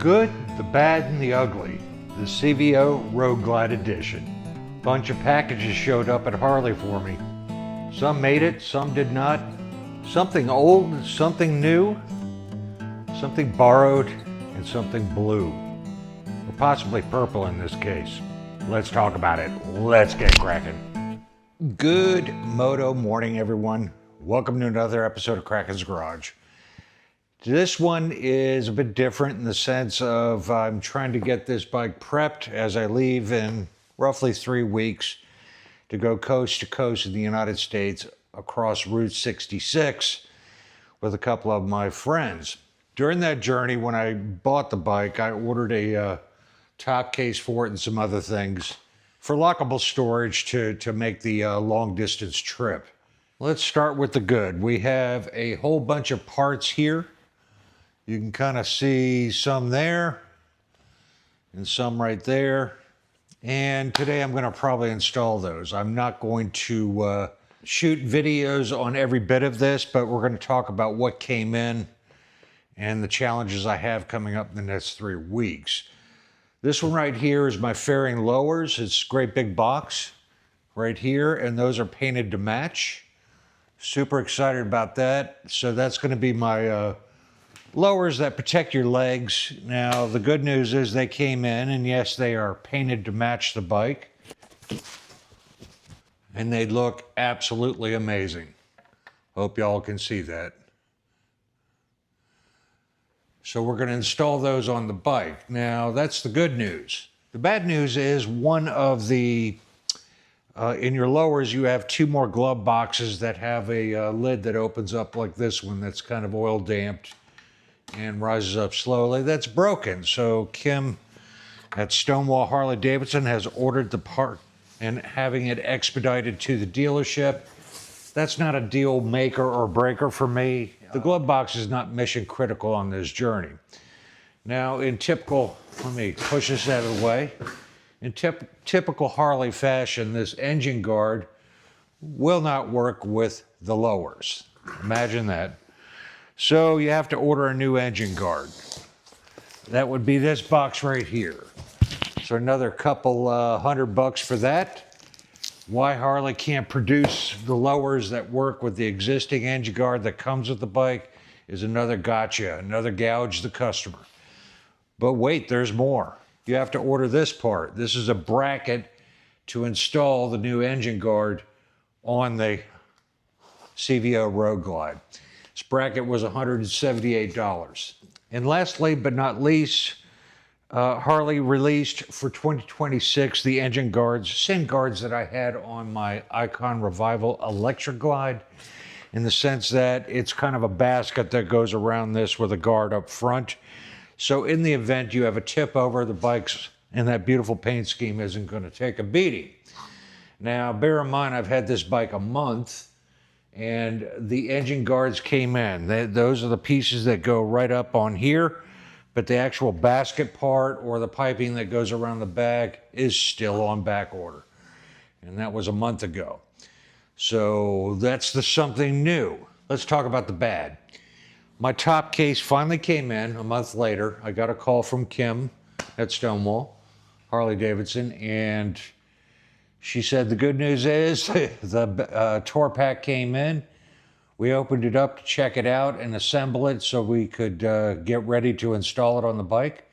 good, the bad, and the ugly. The CVO Road Glide edition. Bunch of packages showed up at Harley for me. Some made it, some did not. Something old, something new, something borrowed, and something blue. Or possibly purple in this case. Let's talk about it. Let's get cracking. Good moto morning, everyone. Welcome to another episode of Kraken's Garage. This one is a bit different in the sense of I'm trying to get this bike prepped as I leave in roughly 3 weeks to go coast to coast in the United States across Route 66 with a couple of my friends. During that journey, when I bought the bike, I ordered a top case for it and some other things for lockable storage to make the long distance trip. Let's start with the good. We have a whole bunch of parts here. You can kind of see some there and some right there. And today I'm going to probably install those. I'm not going to shoot videos on every bit of this, but we're going to talk about what came in and the challenges I have coming up in the next 3 weeks. This one right here is my fairing lowers. It's a great big box right here, and those are painted to match. Super excited about that. So that's going to be my lowers that protect your legs. Now, the good news is they came in, and yes, they are painted to match the bike. And they look absolutely amazing. Hope y'all can see that. So we're going to install those on the bike. Now, that's the good news. The bad news is one of the, in your lowers, you have 2 more glove boxes that have a lid that opens up like this one that's kind of oil damped and rises up slowly. That's broken. So Kim at Stonewall Harley-Davidson has ordered the part and having it expedited to the dealership. That's not a deal maker or breaker for me. The glove box is not mission critical on this journey. Now, in typical, let me push this out of the way. In typical Harley fashion, this engine guard will not work with the lowers. Imagine that. So you have to order a new engine guard. That would be this box right here. So another couple $100 for that. Why Harley can't produce the lowers that work with the existing engine guard that comes with the bike is another gotcha, another gouge the customer. But wait, there's more. You have to order this part. This is a bracket to install the new engine guard on the CVO Road Glide. This bracket was $178. And lastly, but not least, Harley released for 2026 the engine guards, same guards that I had on my Icon Revival Electric Glide, in the sense that it's kind of a basket that goes around this with a guard up front. So in the event you have a tip over, the bikes and that beautiful paint scheme isn't going to take a beating. Now, bear in mind, I've had this bike a month, and the engine guards came in. Those are the pieces that go right up on here, but the actual basket part or the piping that goes around the back is still on back order. And that was a month ago. So that's the something new. Let's talk about the bad. My top case finally came in a month later. I got a call from Kim at Stonewall Harley-Davidson, and she said the good news is the tour pack came in. We opened it up to check it out and assemble it so we could get ready to install it on the bike.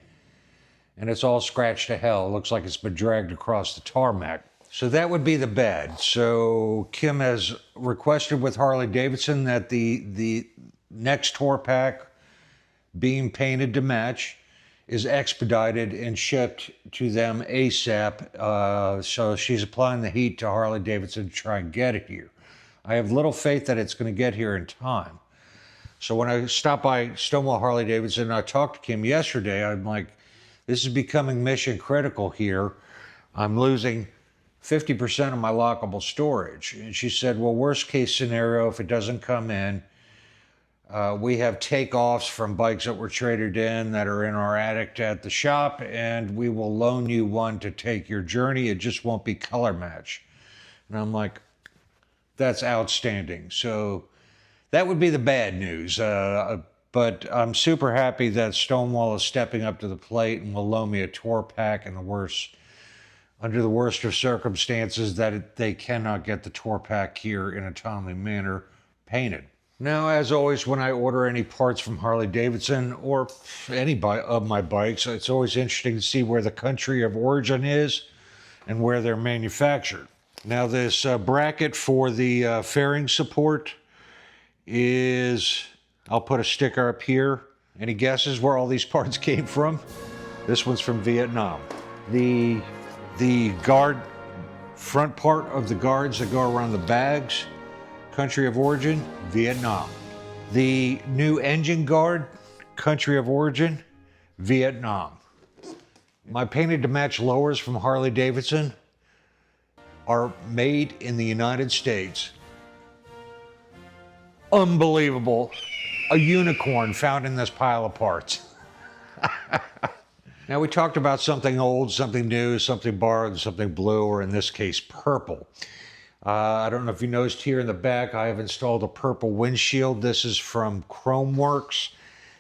And it's all scratched to hell. It looks like it's been dragged across the tarmac. So that would be the bad. So Kim has requested with Harley-Davidson that the next tour pack, being painted to match, is expedited and shipped to them ASAP. So she's applying the heat to Harley-Davidson to try and get it here. I have little faith that it's going to get here in time. So when I stopped by Stonewall Harley-Davidson and I talked to Kim yesterday, I'm like, this is becoming mission critical here. I'm losing 50% of my lockable storage. And she said, well, worst case scenario, if it doesn't come in, we have takeoffs from bikes that were traded in that are in our attic at the shop, and we will loan you one to take your journey. It just won't be color match. And I'm like, that's outstanding. So that would be the bad news. But I'm super happy that Stonewall is stepping up to the plate and will loan me a tour pack under the worst of circumstances that they cannot get the tour pack here in a timely manner painted. Now, as always, when I order any parts from Harley-Davidson or any of my bikes, it's always interesting to see where the country of origin is and where they're manufactured. Now, this bracket for the fairing support is, I'll put a sticker up here. Any guesses where all these parts came from? This one's from Vietnam. The guard, front part of the guards that go around the bags, country of origin, Vietnam. The new engine guard, country of origin, Vietnam. My painted to match lowers from Harley-Davidson are made in the United States. Unbelievable. A unicorn found in this pile of parts. Now, we talked about something old, something new, something borrowed, something blue, or in this case, purple. I don't know if you noticed here in the back, I have installed a purple windshield. This is from ChromeWorks.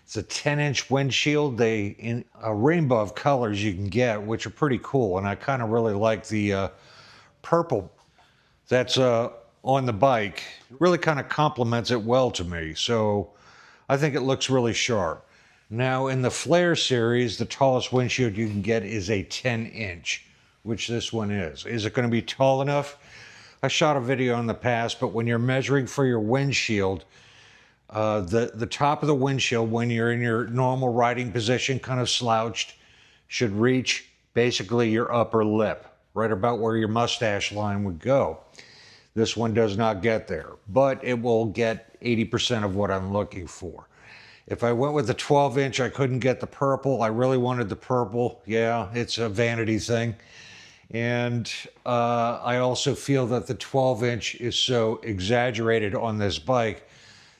It's a 10-inch windshield. In a rainbow of colors you can get, which are pretty cool. And I kind of really like the purple that's on the bike. It really kind of complements it well to me. So I think it looks really sharp. Now, in the Flare series, the tallest windshield you can get is a 10-inch, which this one is. Is it going to be tall enough? I shot a video in the past, but when you're measuring for your windshield, the top of the windshield, when you're in your normal riding position, kind of slouched, should reach basically your upper lip, right about where your mustache line would go. This one does not get there, but it will get 80% of what I'm looking for. If I went with the 12-inch, I couldn't get the purple. I really wanted the purple. Yeah, it's a vanity thing. And I also feel that the 12-inch is so exaggerated on this bike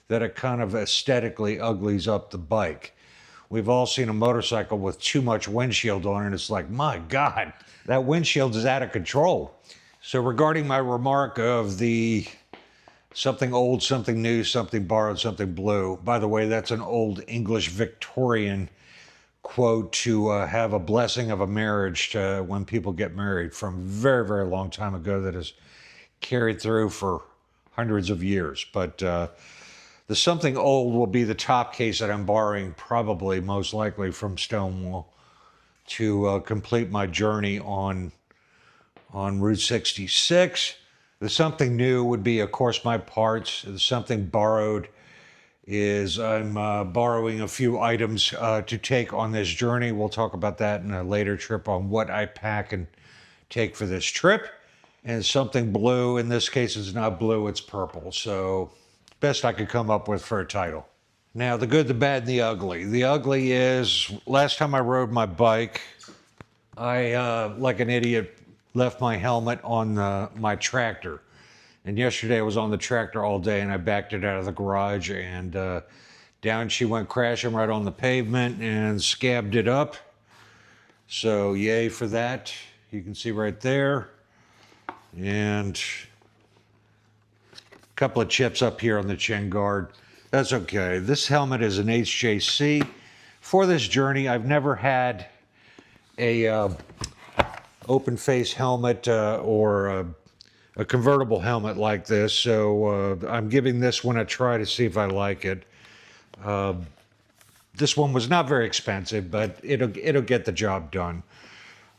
that it kind of aesthetically uglies up the bike. We've all seen a motorcycle with too much windshield on it, and it's like, my God, that windshield is out of control. So regarding my remark of the something old, something new, something borrowed, something blue. By the way, that's an old English Victorian quote to have a blessing of a marriage to when people get married from a very, very long time ago that has carried through for hundreds of years. But the something old will be the top case that I'm borrowing, probably most likely from Stonewall, to complete my journey on Route 66. The something new would be, of course, my parts. The something borrowed is I'm borrowing a few items to take on this journey. We'll talk about that in a later trip on what I pack and take for this trip. And something blue, in this case, is not blue, it's purple. So best I could come up with for a title. Now, the good, the bad, and the ugly. The ugly is, last time I rode my bike, I, like an idiot, left my helmet on my tractor. And yesterday I was on the tractor all day and I backed it out of the garage and down she went crashing right on the pavement and scabbed it up. So yay for that. You can see right there. And a couple of chips up here on the chin guard. That's okay. This helmet is an HJC. For this journey, I've never had a open face helmet or a convertible helmet like this, so I'm giving this one a try to see if I like it. This one was not very expensive, but it'll get the job done.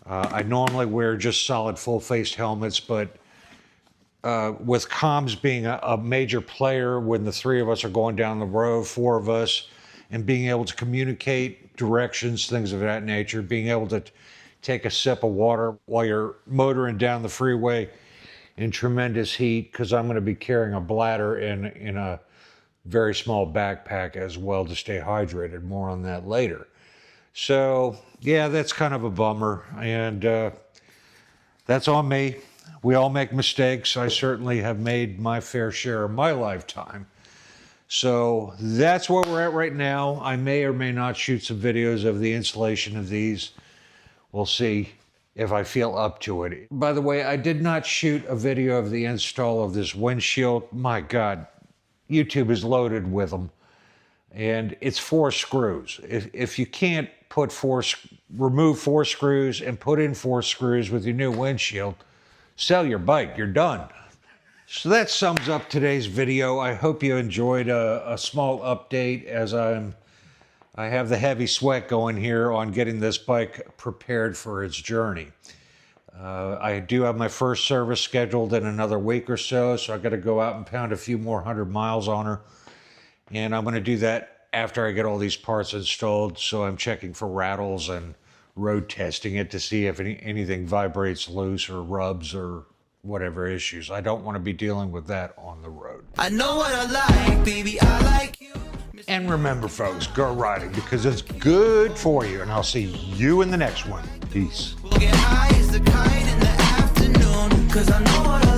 I normally wear just solid full-faced helmets, but with comms being a major player when the three of us are going down the road, four of us, and being able to communicate directions, things of that nature, being able to take a sip of water while you're motoring down the freeway in tremendous heat, because I'm going to be carrying a bladder in a very small backpack as well to stay hydrated. More on that later. So, yeah, that's kind of a bummer, and that's on me. We all make mistakes. I certainly have made my fair share in my lifetime. So that's where we're at right now. I may or may not shoot some videos of the installation of these. We'll see if I feel up to it. By the way, I did not shoot a video of the install of this windshield. My God, YouTube is loaded with them. and it's 4 screws. If you can't remove 4 screws and put in 4 screws with your new windshield, sell your bike, you're done. So that sums up today's video. I hope you enjoyed a small update as I have the heavy sweat going here on getting this bike prepared for its journey. I do have my first service scheduled in another week or so I got to go out and pound a few more 100 miles on her. And I'm going to do that after I get all these parts installed. So I'm checking for rattles and road testing it to see if anything vibrates loose or rubs or whatever issues. I don't want to be dealing with that on the road. I know what I like, baby, I like you. And remember, folks, go riding because it's good for you. And I'll see you in the next one. Peace. We'll get high as the kite in the afternoon, 'cause I know what I like.